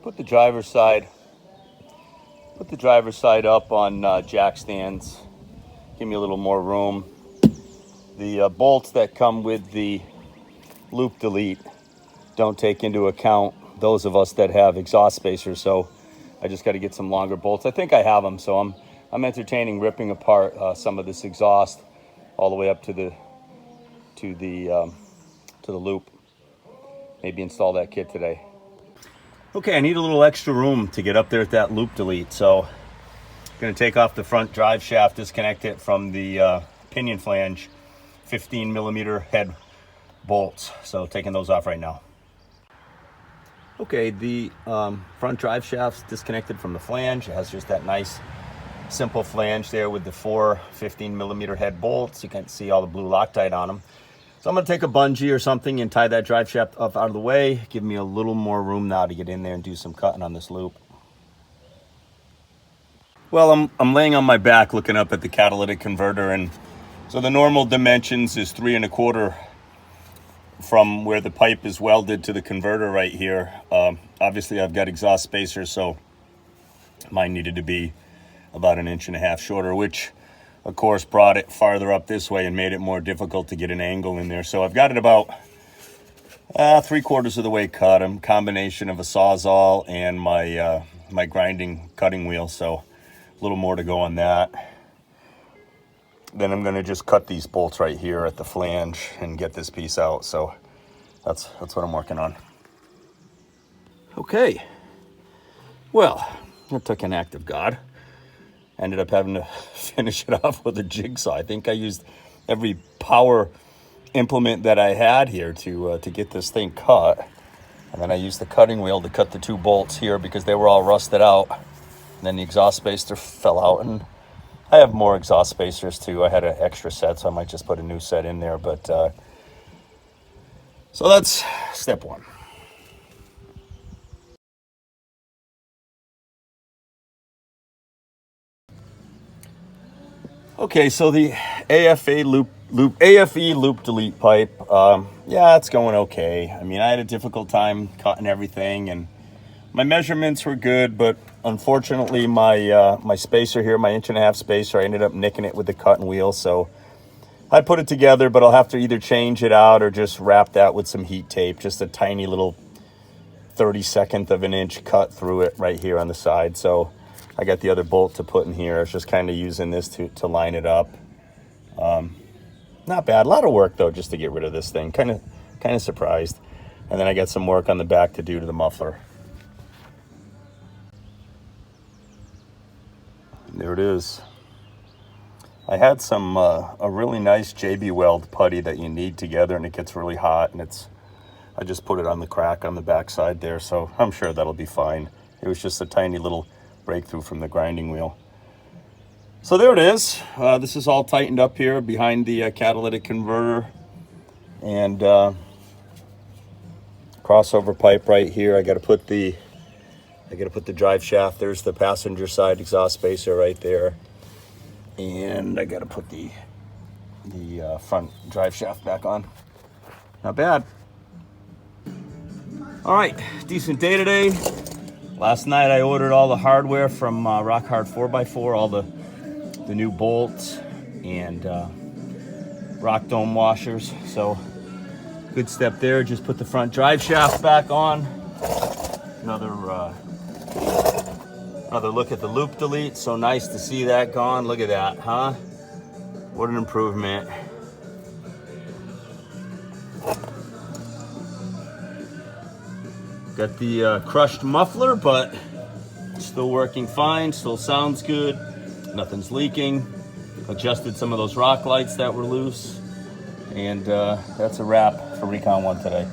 put the driver's side up on jack stands. Give me a little more room. The bolts that come with the loop delete don't take into account those of us that have exhaust spacers, so I just got to get some longer bolts. I think I have them, so I'm entertaining ripping apart some of this exhaust all the way up to the loop. Maybe install that kit today. Okay, I need a little extra room to get up there at that loop delete, so I'm going to take off the front drive shaft, disconnect it from the pinion flange, 15 millimeter head bolts. So taking those off right now. Okay, the front drive shaft's disconnected from the flange. It has just that nice simple flange there with the four 15 millimeter head bolts. You can see all the blue Loctite on them. So I'm going to take a bungee or something and tie that drive shaft up out of the way. Give me a little more room now to get in there and do some cutting on this loop. Well, I'm laying on my back looking up at the catalytic converter, and so the normal dimensions is 3 1/4 from where the pipe is welded to the converter right here. Obviously I've got exhaust spacers, so mine needed to be about 1.5 inches shorter, which of course brought it farther up this way and made it more difficult to get an angle in there. So I've got it about 3/4 of the way cut. A combination of a Sawzall and my my grinding cutting wheel, so a little more to go on that. Then I'm going to just cut these bolts right here at the flange and get this piece out. So that's what I'm working on. Okay, well, it took an act of God. Ended up having to finish it off with a jigsaw. I think I used every power implement that I had here to get this thing cut. And then I used the cutting wheel to cut the 2 bolts here because they were all rusted out. And then the exhaust spacer fell out, and I have more exhaust spacers too. I had an extra set, so I might just put a new set in there. But so that's step 1. Okay, so the AFE loop delete pipe, yeah, it's going okay. I mean, I had a difficult time cutting everything, and my measurements were good, but unfortunately my spacer here, my 1.5 inch spacer, I ended up nicking it with the cutting wheel. So I put it together, but I'll have to either change it out or just wrap that with some heat tape, just a tiny little 32nd of an inch cut through it right here on the side. So I got the other bolt to put in here. I was just kind of using this to line it up. Not bad. A lot of work though, just to get rid of this thing. Kind of surprised. And then I got some work on the back to do to the muffler. And there it is. I had some a really nice JB Weld putty that you knead together, and it gets really hot, and I just put it on the crack on the back side there, so I'm sure that'll be fine. It was just a tiny little breakthrough from the grinding wheel. So there it is. This is all tightened up here behind the catalytic converter, and crossover pipe right here. I got to put the drive shaft. There's the passenger side exhaust spacer right there, and I got to put the front drive shaft back on. Not bad. All right, decent day today. Last night I ordered all the hardware from Rock Hard 4x4, all the new bolts and rock dome washers. So good step there. Just put the front drive shaft back on. Another look at the loop delete. So nice to see that gone. Look at that, huh? What an improvement. Got the crushed muffler, but still working fine. Still sounds good. Nothing's leaking. Adjusted some of those rock lights that were loose. And that's a wrap for Recon 1 today.